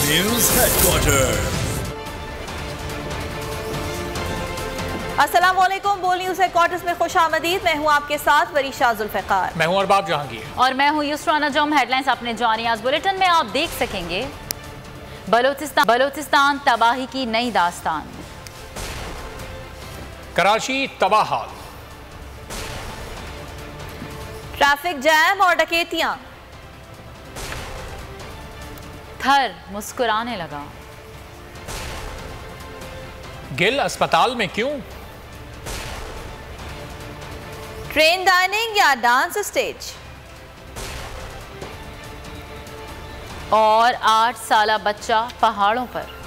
News headquarter. अस्सलामुअलैकुम। बोल news headquarters में खुश आमदीद। मैं हूँ आपके साथ वरीशा जुल्फ़िकार। मैं हूँ अरबाब जहांगीर और मैं हूँ युसरा नजम। हेडलाइंस आपने जानी। आज बुलेटिन में आप देख सकेंगे बलोचिस्तान तबाही की नई दास्तान, कराची तबाह हाल, ट्रैफिक जैम और डकैतियां, थर मुस्कुराने लगा, गिल अस्पताल में क्यों, ट्रेन डाइनिंग या डांस स्टेज, और 8 साला बच्चा पहाड़ों पर।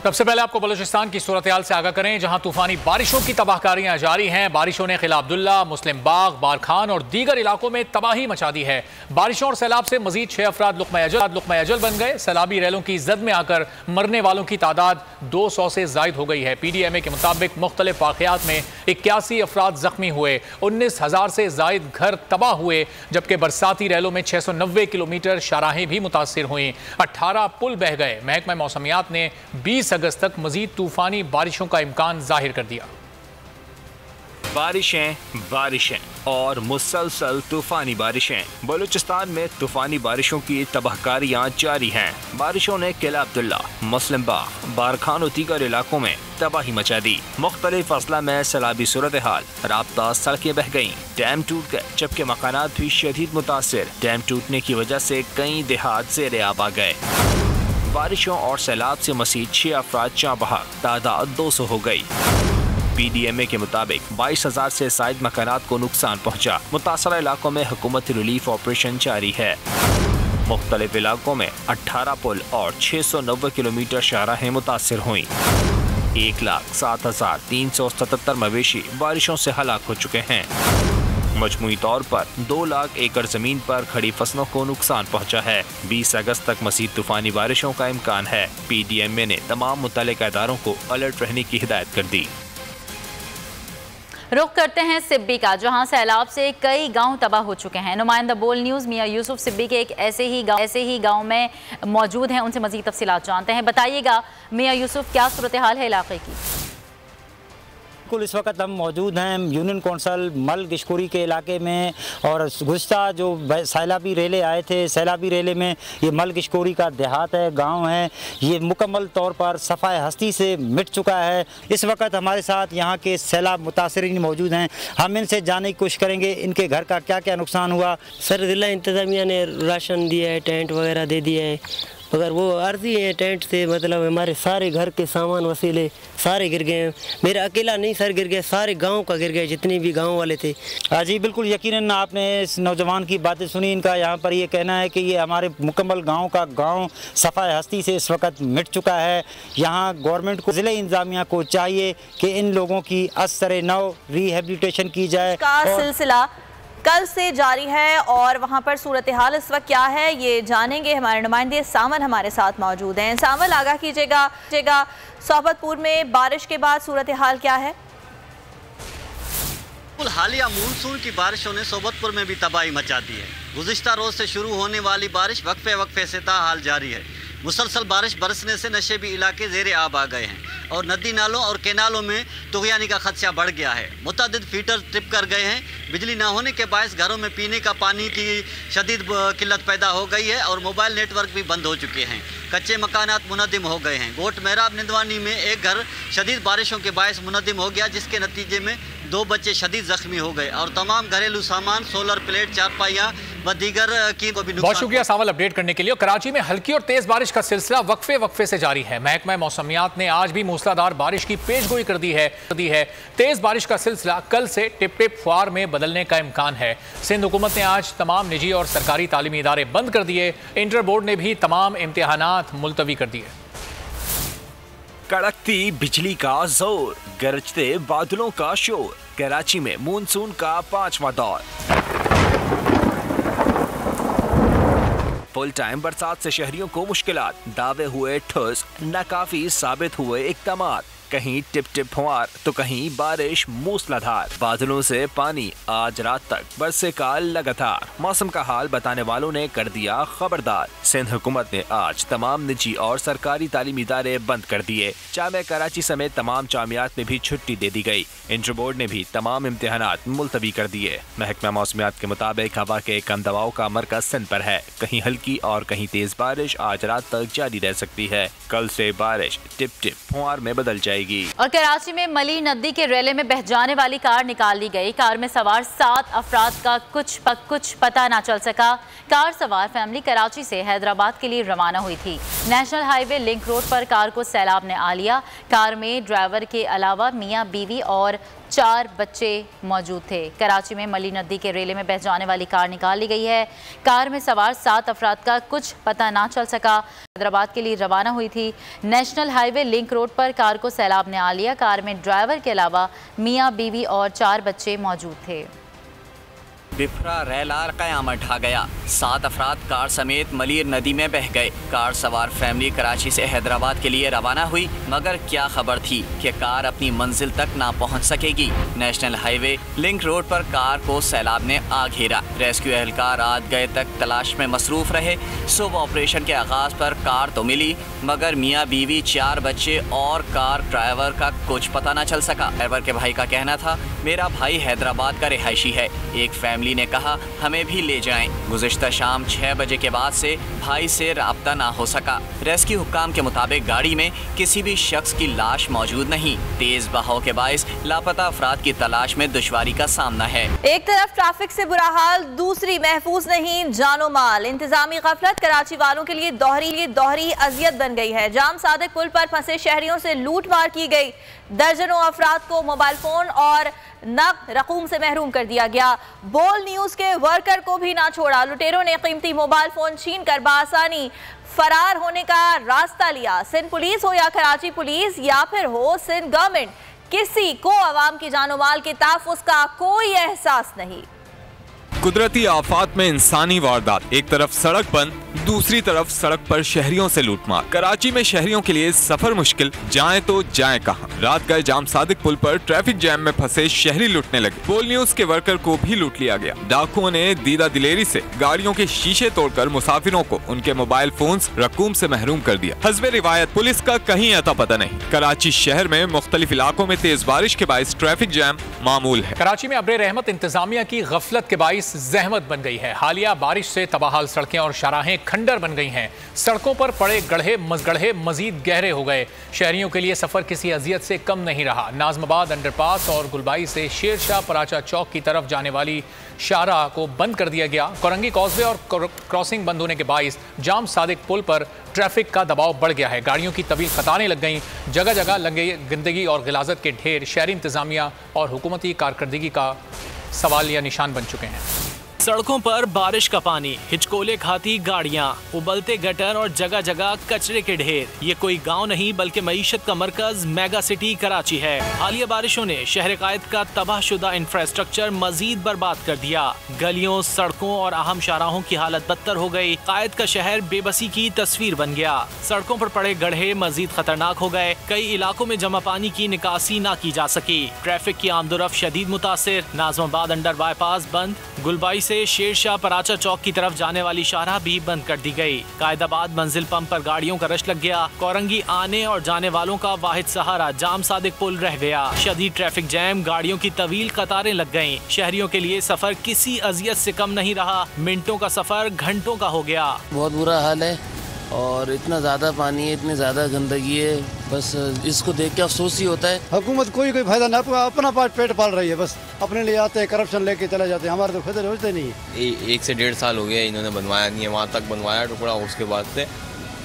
सबसे पहले आपको बलूचिस्तान की सूरत हाल से आगाह करें, जहां तूफानी बारिशों की तबाहकारियां जारी हैं। बारिशों ने किला अब्दुल्ला, मुस्लिम बाग, बारखान और दीगर इलाकों में तबाही मचा दी है। बारिशों और सैलाब से मजीद 6 अफराद लुक़मा अजल बन गए। सैलाबी रैलों की जद में आकर मरने वालों की तादाद 200 से जायद हो गई है। PDMA के मुताबिक मुख्तलिफ वाक़यात में 81 अफराद जख्मी हुए, 19,000 से जायद घर तबाह हुए, जबकि बरसाती रैलों में 690 किलोमीटर शाहराहें भी मुतासिर हुई। 18 पुल बह गए। महकमा मौसमियात ने 20 अगस्त तक मजीद तूफानी बारिशों का इम्कान जाहिर कर दिया। बारिशें और मुसलसल तूफानी बारिशें। बलूचिस्तान में तूफानी बारिशों की तबाहकारियां जारी हैं। बारिशों ने किला अब्दुल्ला, मुस्लिम बाग, बारखान और दीगर इलाकों में तबाही मचा दी। मुख्तलिफ अजला में सैलाबी सूरत हाल, राब्ता, सड़कें बह गईं, डैम टूट गए, जबकि मकानात भी शदीद मुतासिर। डैम टूटने की वजह से कई देहात ज़ेरे आब आ गए। बारिशों और सैलाब से मसीह 6 अफराद जाँ बहक, तादाद 200 हो गई। PDMA के मुताबिक 22,000 से ज़ायद मकानात को नुकसान पहुँचा। मुतासरा इलाकों में हुकूमती रिलीफ ऑपरेशन जारी है। मुख्तलिफ इलाकों में 18 पुल और 690 किलोमीटर शाहराहें मुतासिर हुई। 1,07,377 मवेशी बारिशों से हलाक हो चुके हैं। मजमूई तौर पर 2 लाख एकड़ जमीन पर खड़ी फसलों को नुकसान पहुंचा है। 20 अगस्त तक मज़ीद तूफानी बारिशों का इम्कान है। PDMA ने तमाम मुतल्लिक़ इदारों को अलर्ट रहने की हिदायत कर दी। रुख करते हैं सिब्बी का, जहां सैलाब से कई गांव तबाह हो चुके हैं। नुमाइंदा बोल न्यूज़ मियां यूसुफ सिब्बी के एक ऐसे ही गांव में मौजूद हैं। उनसे मज़ीद तफसीलात जानते हैं। बताइएगा मियां यूसुफ, क्या सूरत हाल है इलाके की? बिल्कुल, इस वक्त हम मौजूद हैं यूनियन कौंसल मल गिशकुरी के इलाके में, और गुज़श्ता जो सैलाबी रेले आए थे, सैलाबी रेले में ये मल गिशकुरी का देहात है, गांव है, ये मुकम्मल तौर पर सफ़ाए हस्ती से मिट चुका है। इस वक्त हमारे साथ यहाँ के सैलाब मुतासरीन मौजूद हैं। हम इनसे जानने की कोशिश करेंगे इनके घर का क्या क्या नुकसान हुआ। सर, ज़िला इंतज़ामिया ने राशन दिया है, टेंट वगैरह दे दिया है, मगर वो अर्जी है टेंट से, मतलब हमारे सारे घर के सामान वसीले सारे गिर गए हैं। मेरा अकेला नहीं सर गिर गया, सारे गांव का गिर गया, जितने भी गांव वाले थे। हाँ जी, बिल्कुल यकीनन आपने इस नौजवान की बातें सुनी। इनका यहाँ पर ये कहना है कि ये हमारे मुकम्मल गांव सफ़ाए हस्ती से इस वक्त मिट चुका है। यहाँ गवर्नमेंट को, ज़िले इंतज़ामिया को चाहिए कि इन लोगों की असर नौ रिहेबिलिटेशन की जाए। सिलसिला कल से जारी है और वहां पर सूरत हाल इस वक्त क्या है ये जानेंगे। हमारे नुमाइंदे सामन हमारे साथ मौजूद हैं। सामन, आगाह कीजिएगा सोबतपुर में बारिश के बाद सूरत हाल क्या है? हालिया मानसून की बारिशों ने सोबतपुर में भी तबाही मचा दी है। गुज़िश्ता रोज से शुरू होने वाली बारिश वक्फे से ताहाल जारी है। मुसलसल बारिश बरसने से नशेबी इलाके ज़ेरे आब आ गए हैं और नदी नालों और केनालों में तुग़यानी का खदशा बढ़ गया है। मुतअद्दिद फीटर ट्रिप कर गए हैं। बिजली ना होने के बायस घरों में पीने का पानी की शदीद किल्लत पैदा हो गई है और मोबाइल नेटवर्क भी बंद हो चुके हैं। कच्चे मकानात मुनद्दिम हो गए हैं। गोट मेहराब निंदवानी में एक घर शदीद बारिशों के बायस मुनद्दिम हो गया, जिसके नतीजे में 2 बच्चे शदीद जख्मी हो गए और तमाम घरेलू सामान, सोलर प्लेट, चारपाइयाँ व दीगर की को भी नुकसान। बहुत शुक्रिया सावल अपडेट करने के लिए। कराची में हल्की और तेज बारिश का सिलसिला वक्फे से जारी है। महकमा मौसमियात ने आज भी मूसलाधार बारिश की पेशगोई कर दी है। तेज बारिश का सिलसिला कल से टिप टिप फुआर में बदलने का इम्कान है। सिंध हुकूमत ने आज तमाम निजी और सरकारी तालीमी इदारे बंद कर दिए। इंटर बोर्ड ने भी तमाम इम्तिहानात मुलतवी कर दिए। कड़कती बिजली का जोर, गरजते बादलों का शोर। कराची में मानसून का 5वां दौर। फुल टाइम बरसात से शहरियों को मुश्किलात, दावे हुए ठुस, नाकाफी साबित हुए इक़दामात। कहीं टिप टिप फुहार तो कहीं बारिश मूसलाधार। बादलों से पानी आज रात तक बरसे का लगातार। मौसम का हाल बताने वालों ने कर दिया खबरदार। सिंध हुकूमत ने आज तमाम निजी और सरकारी तालीमी इदारे बंद कर दिए। जामिया कराची समेत तमाम जामियात में भी छुट्टी दे दी गई। इंटर बोर्ड ने भी तमाम इम्तिहानात मुलतवी कर दिए। महकमा मौसमियात के मुताबिक हवा के कम दबाव का मरकज सिंध पर है। कहीं हल्की और कहीं तेज बारिश आज रात तक जारी रह सकती है। कल से बारिश टिप टिप फुहार में बदल जाएगी। और कराची में मली नदी के रेले में बह जाने वाली कार निकाल ली गई। कार में सवार 7 अफराद का कुछ पता ना चल सका। कार सवार फैमिली कराची से हैदराबाद के लिए रवाना हुई थी। नेशनल हाईवे लिंक रोड पर कार को सैलाब ने आ लिया। कार में ड्राइवर के अलावा मियां बीवी और 4 बच्चे मौजूद थे। कराची में मली नदी के रेले में बह जाने वाली कार निकाल ली गई है। कार में सवार 7 अफराद का कुछ पता ना चल सका। हैदराबाद के लिए रवाना हुई थी। नेशनल हाईवे लिंक रोड पर कार को सैलाब ने आ लिया। कार में ड्राइवर के अलावा मियां बीवी और 4 बच्चे मौजूद थे। बिफरा रेलार कयामत ढा गया। 7 अफराद कार समेत मलीर नदी में बह गए। कार सवार फैमिली कराची से हैदराबाद के लिए रवाना हुई, मगर क्या खबर थी कि कार अपनी मंजिल तक ना पहुंच सकेगी। नेशनल हाईवे लिंक रोड पर कार को सैलाब ने आ घेरा। रेस्क्यू एहलकार रात गए तक तलाश में मसरूफ रहे। सुबह ऑपरेशन के आगाज पर कार तो मिली, मगर मियाँ बीवी 4 बच्चे और कार ड्राइवर का कुछ पता न चल सका। ड्राइवर के भाई का कहना था, मेरा भाई हैदराबाद का रिहायशी है। एक फैमिली ने कहा, हमें भी ले जाएं। गुज़िश्ता शाम 6 बजे के बाद से भाई से राब्ता ना हो सका। रेस्क्यू हुक्काम के मुताबिक गाड़ी में किसी भी शख्स की लाश मौजूद नहीं। तेज बहाव के बाइस लापता अफराद की तलाश में दुश्वारी का सामना है। एक तरफ ट्रैफिक से बुरा हाल, दूसरी महफूज नहीं जानो माल। इंतजामी गफलत कराची वालों के लिए दोहरी अजियत बन गई है। जाम सादिक पुल पर फंसे शहरियों से लूटमार की गई। दर्जनों अफराद को मोबाइल फोन और नकद रकूम से महरूम कर दिया गया। बोल न्यूज के वर्कर को भी ना छोड़ा। लुटेरों ने कीमती मोबाइल फोन छीन कर बासानी फरार होने का रास्ता लिया। सिंध पुलिस हो या कराची पुलिस या फिर हो सिंध गवर्नमेंट, किसी को अवाम की जानो माल के तहफ़्फ़ुज़ का कोई एहसास नहीं। कुदरती आफात में इंसानी वारदात, एक तरफ सड़क बंद, दूसरी तरफ सड़क पर शहरियों से लूटमार। कराची में शहरियों के लिए सफर मुश्किल, जाएं तो जाएं कहां। रात गए जाम सादिक पुल पर ट्रैफिक जैम में फंसे शहरी लूटने लगे। बोल न्यूज के वर्कर को भी लूट लिया गया। डाकुओं ने दीदा दिलेरी से गाड़ियों के शीशे तोड़कर मुसाफिरों को उनके मोबाइल फोन्स रकूम से महरूम कर दिया। हस्बे रिवायत पुलिस का कहीं अता पता नहीं। कराची शहर में मुख्तलिफ इलाकों में तेज बारिश के बाइस ट्रैफिक जैम मामूल है। कराची में अब्रे रहमत इंतजामिया की गफलत के बाइस जहमत बन गई है। हालिया बारिश से तबाहाल सड़कें और शाहराहें खंडर बन गई हैं। सड़कों पर पड़े गड्ढे मजीद गहरे हो गए। शहरियों के लिए सफर किसी अजियत से कम नहीं रहा। नाजमाबाद अंडरपास और गुलबाई से शेरशाह पराचा चौक की तरफ जाने वाली शाहराह को बंद कर दिया गया। कोरंगी कॉजवे और क्रॉसिंग बंद होने के बाइस जाम सादिक पुल पर ट्रैफिक का दबाव बढ़ गया है। गाड़ियों की तवील कतारें लग गईं। जगह जगह लगे गंदगी और गिलाजत के ढेर शहरी इंतजामिया और हुकूमती कारकर्दगी का सवाल या निशान बन चुके हैं। सड़कों पर बारिश का पानी, हिचकोले खाती गाड़ियां, उबलते गटर और जगह जगह कचरे के ढेर। ये कोई गांव नहीं बल्कि मईशत का मरकज मेगा सिटी कराची है। हालिया बारिशों ने शहर कायद का तबाहशुदा इंफ्रास्ट्रक्चर मजीद बर्बाद कर दिया। गलियों, सड़कों और अहम शाहराहों की हालत बदतर हो गई। कायद का शहर बेबसी की तस्वीर बन गया। सड़कों पर पड़े गड्ढे मजीद खतरनाक हो गए। कई इलाकों में जमा पानी की निकासी न की जा सकी। ट्रैफिक की आमदोरफ्त शदीद मुतासिर। नाजमाबाद अंडर बाईपास बंद। गुलबाई से शेरशाह पराचा चौक की तरफ जाने वाली शाहराह भी बंद कर दी गई। कायदाबाद मंजिल पंप पर गाड़ियों का रश लग गया। कोरंगी आने और जाने वालों का वाहिद सहारा जाम सादिक पुल रह गया। शदीद ट्रैफिक जैम, गाड़ियों की तवील कतारें लग गईं। शहरियों के लिए सफर किसी अजियत से कम नहीं रहा। मिनटों का सफर घंटों का हो गया। बहुत बुरा हाल है और इतना ज़्यादा पानी है, इतनी ज़्यादा गंदगी है, बस इसको देख के अफसोस ही होता है। हुकूमत कोई फायदा ना, अपना पेट पाल रही है, बस अपने लिए आते हैं, करप्शन लेके चले जाते हैं। हमारे तो फायदा होते नहीं है। 1 से 1.5 साल हो गया इन्होंने बनवाया नहीं है। वहाँ तक बनवाया टुकड़ा, उसके बाद से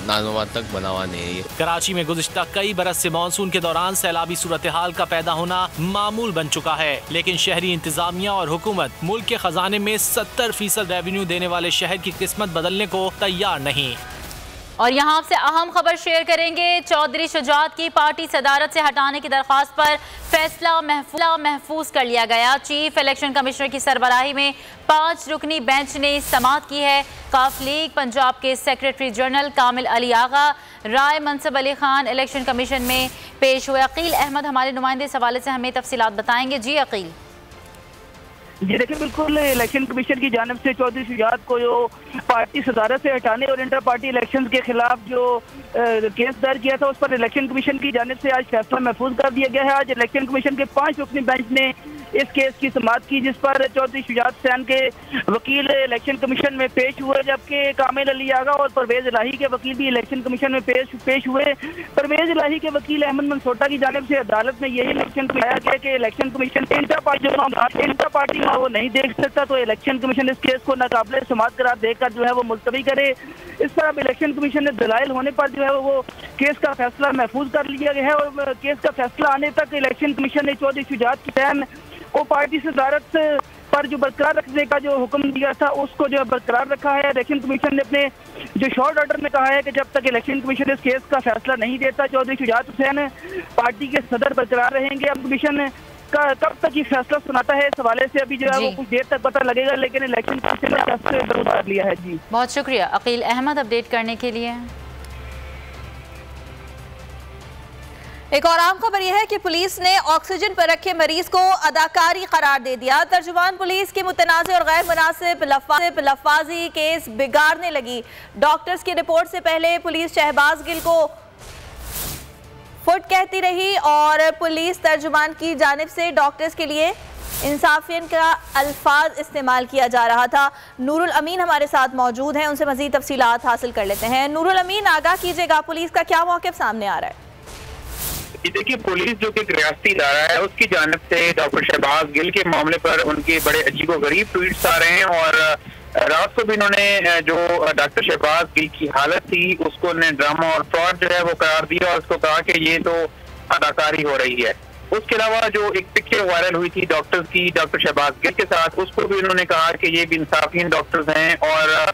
नाजमाबाद तक बना हुआ नहीं है। कराची में गुज़िश्ता कई बरस से मानसून के दौरान सैलाबी सूरत हाल का पैदा होना मामूल बन चुका है, लेकिन शहरी इंतजामिया और हुकूमत मुल्क के खजाने में 70% रेवेन्यू देने वाले शहर की किस्मत बदलने को तैयार नहीं। और यहाँ से अहम खबर शेयर करेंगे। चौधरी शुजात की पार्टी सदारत से हटाने की दरख्वास्त पर फैसला महफूज कर लिया गया। चीफ इलेक्शन कमिश्नर की सरबराही में 5 रुकनी बेंच ने समाअत की है। काफ लीग पंजाब के सेक्रेटरी जनरल कामिल अली आगा, राय मनसब अली खान इलेक्शन कमीशन में पेश हुए। अकील अहमद हमारे नुमाइंदे इस हवाले से हमें तफसीलात बताएंगे। जी अकील। जी देखिए, बिल्कुल इलेक्शन कमीशन की जानिब से चौधरी शुजात को जो पार्टी सदारत से हटाने और इंटर पार्टी इलेक्शन के खिलाफ जो केस दर्ज किया था, उस पर इलेक्शन कमीशन की जानिब से आज फैसला महफूज कर दिया गया है। आज इलेक्शन कमीशन के 5 रुकनी बेंच ने इस केस की समाअत की, जिस पर चौधरी शुजात हुसैन के वकील इलेक्शन कमीशन में पेश हुए, जबकि कामिल अली आगा और परवेज इलाही के वकील भी इलेक्शन कमीशन में पेश हुए। परवेज इलाही के वकील अहमद मनसोटा की जानिब से अदालत में यही इलेक्शन आया गया कि इलेक्शन कमीशन इंटर पार्टी वो नहीं देख सकता, तो इलेक्शन कमीशन इस केस को नाकाबिले समाअत करार देकर जो है वो मुलतवी करे। इस पर अब इलेक्शन कमीशन ने दलाइल होने पर जो है वो केस का फैसला महफूज कर लिया गया है और केस का फैसला आने तक इलेक्शन कमीशन ने चौधरी शुजात हुसैन को पार्टी सदारत पर जो बरकरार रखने का जो हुक्म दिया था उसको जो है बरकरार रखा है। इलेक्शन कमीशन ने अपने जो शॉर्ट ऑर्डर में कहा है कि जब तक इलेक्शन कमीशन इस केस का फैसला नहीं देता, चौधरी शुजात हुसैन पार्टी के सदर बरकरार रहेंगे। अब कमीशन कब तक ये फैसला सुनाता है, इस हवाले से अभी जो है वो कुछ देर तक पता लगेगा, लेकिन इलेक्शन कमीशन ने फैसला उतार लिया है। जी बहुत शुक्रिया अकील अहमद अपडेट करने के लिए। एक और आम खबर यह है कि पुलिस ने ऑक्सीजन पर रखे मरीज को अदाकारी करार दे दिया। तर्जुमान पुलिस की मुतनाज़ और गैर मुनासिब लफ्ज़ी केस बिगाड़ने लगी। डॉक्टर्स की रिपोर्ट से पहले पुलिस शहबाज गिल को फुट कहती रही और पुलिस तर्जुमान की जानिब से डॉक्टर्स के लिए इंसाफियन का अल्फाज इस्तेमाल किया जा रहा था। नूरुल अमीन हमारे साथ मौजूद हैं, उनसे मज़ीद तफसीलात हासिल कर लेते हैं। नूरुल अमीन, आगाह कीजिएगा, पुलिस का क्या मौक़िफ़ सामने आ रहा है? देखिए, पुलिस जो कि रियासती इदारा है उसकी जानिब से डॉक्टर शहबाज गिल के मामले पर उनके बड़े अजीबोगरीब ट्वीट्स आ रहे हैं और रात को भी इन्होंने जो डॉक्टर शहबाज गिल की हालत थी उसको उन्होंने ड्रामा और फ्रॉड जो है वो करार दिया और उसको कहा कि ये तो अदाकारी हो रही है। उसके अलावा जो एक पिक्चर वायरल हुई थी डॉक्टर्स की डॉक्टर शहबाज गिल के साथ, उसको भी उन्होंने कहा कि ये भी इंसाफियन डॉक्टर्स हैं और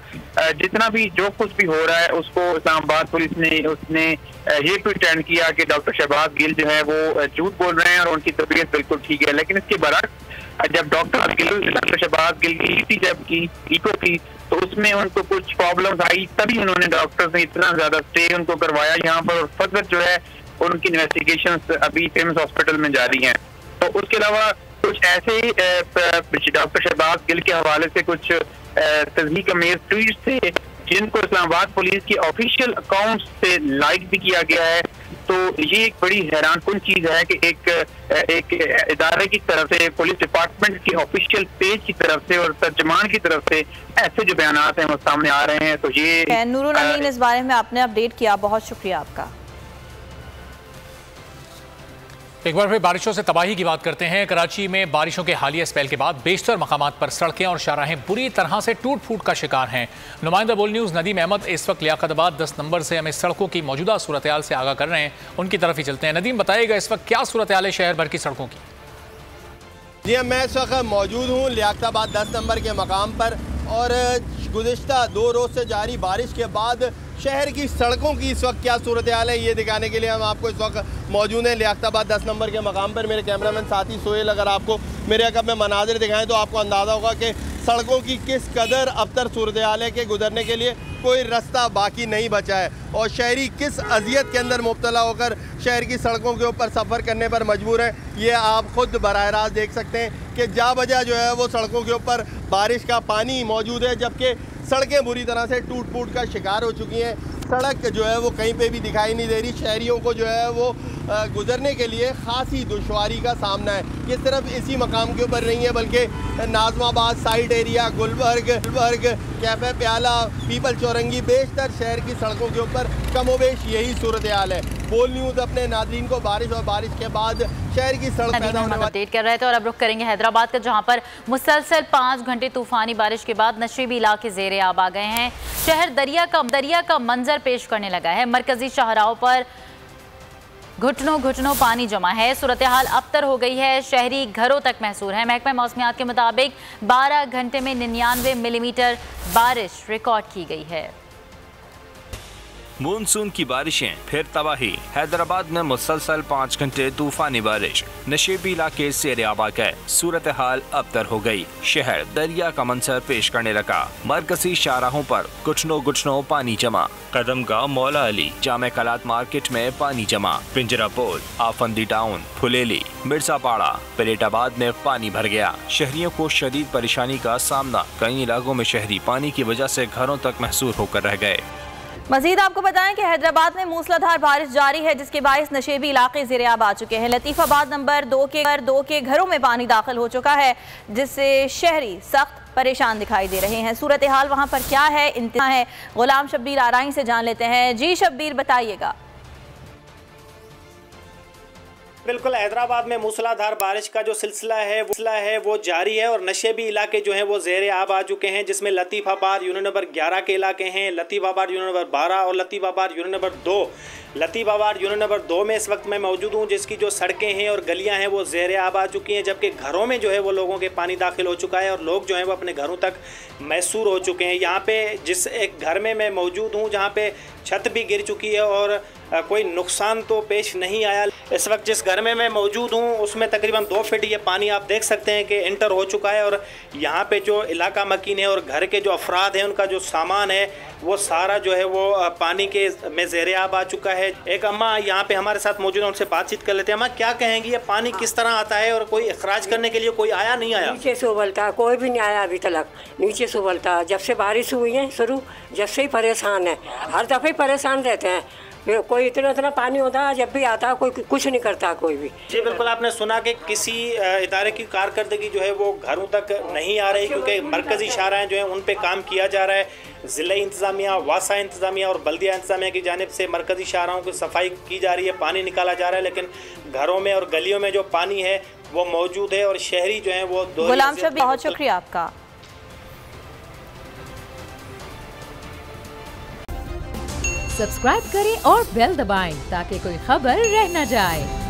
जितना भी जो कुछ भी हो रहा है उसको इस्लामाबाद पुलिस ने उसने ये प्रिटेंड किया कि डॉक्टर शहबाज गिल जो है वो झूठ बोल रहे हैं और उनकी तबीयत बिल्कुल ठीक है। लेकिन इसके बरक्स जब डॉक्टर शहबाज गिल की जब की इको की तो उसमें उनको कुछ प्रॉब्लम्स आई, तभी उन्होंने डॉक्टर्स ने इतना ज्यादा स्टे उनको करवाया यहाँ पर। फर्दर जो है उनकी इन्वेस्टिगेशंस अभी फेमस हॉस्पिटल में जारी हैं। तो उसके अलावा कुछ ऐसे डॉक्टर शहबाज गिल के हवाले से कुछ तस्दीक अमेज ट्वीट थे जिनको इस्लामाबाद पुलिस की ऑफिशियल अकाउंट से लाइक भी किया गया है। तो ये एक बड़ी हैरानकुन चीज है कि एक इदारे की तरफ से, पुलिस डिपार्टमेंट की ऑफिशियल पेज की तरफ से और तर्जमान की तरफ से ऐसे जो बयानात हैं वो सामने आ रहे हैं। तो ये नूरुल अमीन, इस बारे में आपने अपडेट किया, बहुत शुक्रिया आपका। एक बार फिर बारिशों से तबाही की बात करते हैं। कराची में बारिशों के हालिया स्पेल के बाद बेशतर मकामात पर सड़कें और शाहराहें बुरी तरह से टूट फूट का शिकार हैं। नुमाइंदा बोल न्यूज़ नदीम अहमद इस वक्त लियाकताबाद 10 नंबर से हमें सड़कों की मौजूदा सूरत हाल से आगाह कर रहे हैं, उनकी तरफ ही चलते हैं। नदीम, बताइएगा इस वक्त क्या सूरत हाल है शहर भर की सड़कों की? जी, मैं इस वक्त मौजूद हूँ लियाकताबाद 10 नंबर के मकाम पर और गुज़िश्ता 2 रोज़ से जारी बारिश के बाद शहर की सड़कों की इस वक्त क्या सूरत हाल है ये दिखाने के लिए हम आपको इस वक्त मौजूद हैं लियाकताबाद 10 नंबर के मकाम पर। मेरे कैमरामैन साथी सोहेल अगर आपको मेरे अकब में मनाजिर दिखाएं तो आपको अंदाज़ा होगा कि सड़कों की किस कदर अबतर सूरत हाल है कि गुजरने के लिए कोई रास्ता बाकी नहीं बचा है और शहरी किस अजियत के अंदर मुब्तला होकर शहर की सड़कों के ऊपर सफ़र करने पर मजबूर हैं। ये आप खुद बराह रास्त देख सकते हैं कि जा बजा जो है वो सड़कों के ऊपर बारिश का पानी मौजूद है, जबकि सड़कें बुरी तरह से टूट फूट का शिकार हो चुकी हैं। सड़क जो है वो कहीं पे भी दिखाई नहीं दे रही। शहरियों को जो है वो गुजरने के लिए खासी दुश्वारी का सामना है। ये सिर्फ इसी मकाम के ऊपर नहीं है बल्कि Nazimabad side area, Gulberg, cafe Piyala, Peepal Chowrangi, बेशतर शहर की सड़कों के ऊपर कमोबेश यही सूरत हाल है। बोल न्यूज़ अपने नाज़रीन को बारिश और बारिश के बाद शहर की सड़क पैदा होने वाली अपडेट कर रहे थे और अब रुख करेंगे हैदराबाद का, जहां पर मुसलसल 5 घंटे तूफानी बारिश के बाद नशीबी इलाके ज़ेरे आब आ गए हैं। शहर दरिया का मंजर पेश करने लगा है। मरकजी शाहराहों पर घुटनों घुटनों पानी जमा है। सूरत हाल अबतर हो गई है, शहरी घरों तक महसूर है। महकमा मौसमियात के मुताबिक 12 घंटे में 99 मिलीमीटर बारिश रिकॉर्ड की गई है। मानसून की बारिशें फिर तबाही। हैदराबाद में मुसलसल 5 घंटे तूफानी बारिश, नशेबी इलाके सेरे-आब आ गए। सूरत हाल अबतर हो गई। शहर दरिया का मंजर पेश करने लगा। मरकजी शाहराहों पर गुठनों पानी जमा। कदमगांव, मौला अली, जामे कलात मार्केट में पानी जमा। पिंजरा पोल, आफंदी टाउन, फुलेली, मिर्जापाड़ा, पलेटाबाद में पानी भर गया। शहरियों को शदीद परेशानी का सामना। कई इलाकों में शहरी पानी की वजह से घरों तक महसूर होकर रह गए। मजीद आपको बताएं कि हैदराबाद में मूसलाधार बारिश जारी है, जिसके बायस नशेबी इलाके ज़ेरे-आब आ चुके हैं। लतीफ़ाबाद नंबर 2 के घरों में पानी दाखिल हो चुका है, जिससे शहरी सख्त परेशान दिखाई दे रहे हैं। सूरत हाल वहाँ पर क्या है, इंतहा है। गुलाम शब्बीर आराई से जान लेते हैं। जी शब्बीर, बताइएगा। बिल्कुल, हैदराबाद में मूसलाधार बारिश का जो सिलसिला है वो जारी है और नशेबी इलाके जो हैं वो ज़ेरे-आब आ चुके हैं, जिसमें लतीफ़ाबाद यूनिट नंबर 11 के इलाके हैं, लतीफ़ाबाद यूनिट नंबर 12 और Latifabad unit number 2। Latifabad unit number 2 में इस वक्त मैं मौजूद हूँ, जिसकी जो सड़कें हैं और गलियाँ हैं वो ज़ेरे-आब आ चुकी हैं, जबकि घरों में जो है वो लोगों के पानी दाखिल हो चुका है और लोग जो हैं वो अपने घरों तक मैसूर हो चुके हैं। यहाँ पे जिस एक घर में मैं मौजूद हूँ, जहाँ पे छत भी गिर चुकी है और कोई नुकसान तो पेश नहीं आया। इस वक्त जिस घर में मैं मौजूद हूँ उसमें तकरीबन 2 फीट ये पानी आप देख सकते हैं कि इंटर हो चुका है और यहाँ पे जो इलाका मकीन है और घर के जो अफराद हैं उनका जो सामान है वो सारा जो है वो पानी के में ज़ेरे-आब आ चुका है। एक अम्मा यहाँ पे हमारे साथ मौजूद है, उनसे बातचीत कर लेते हैं। अम्मा, क्या कहेंगी, ये पानी किस तरह आता है और कोई अखराज करने के लिए कोई आया नहीं आया? नीचे से उबलता, कोई भी नहीं आया अभी तक। नीचे से उबलता, जब से बारिश हुई है शुरू, जब से ही परेशान है, हर दफ़े परेशान रहते हैं। कोई इतना पानी होता है, जब भी आता है कोई कुछ नहीं करता कोई भी। जी बिल्कुल, आपने सुना कि किसी इदारे की कारकर्दगी जो है वो घरों तक नहीं आ रही, क्योंकि मरकज़ी शाहराएँ जो हैं उन पे काम किया जा रहा है। ज़िला इंतज़ामिया, वासा इंतज़ामिया और बल्दिया इंतज़ामिया की जानिब से मरकज़ी शाहराओं की सफाई की जा रही है, पानी निकाला जा रहा है, लेकिन घरों में और गलियों में जो पानी है वो मौजूद है और शहरी जो है वो गुलाम शब्बीर, बहुत शुक्रिया आपका। सब्सक्राइब करें और बेल दबाएं ताकि कोई खबर रह न जाए।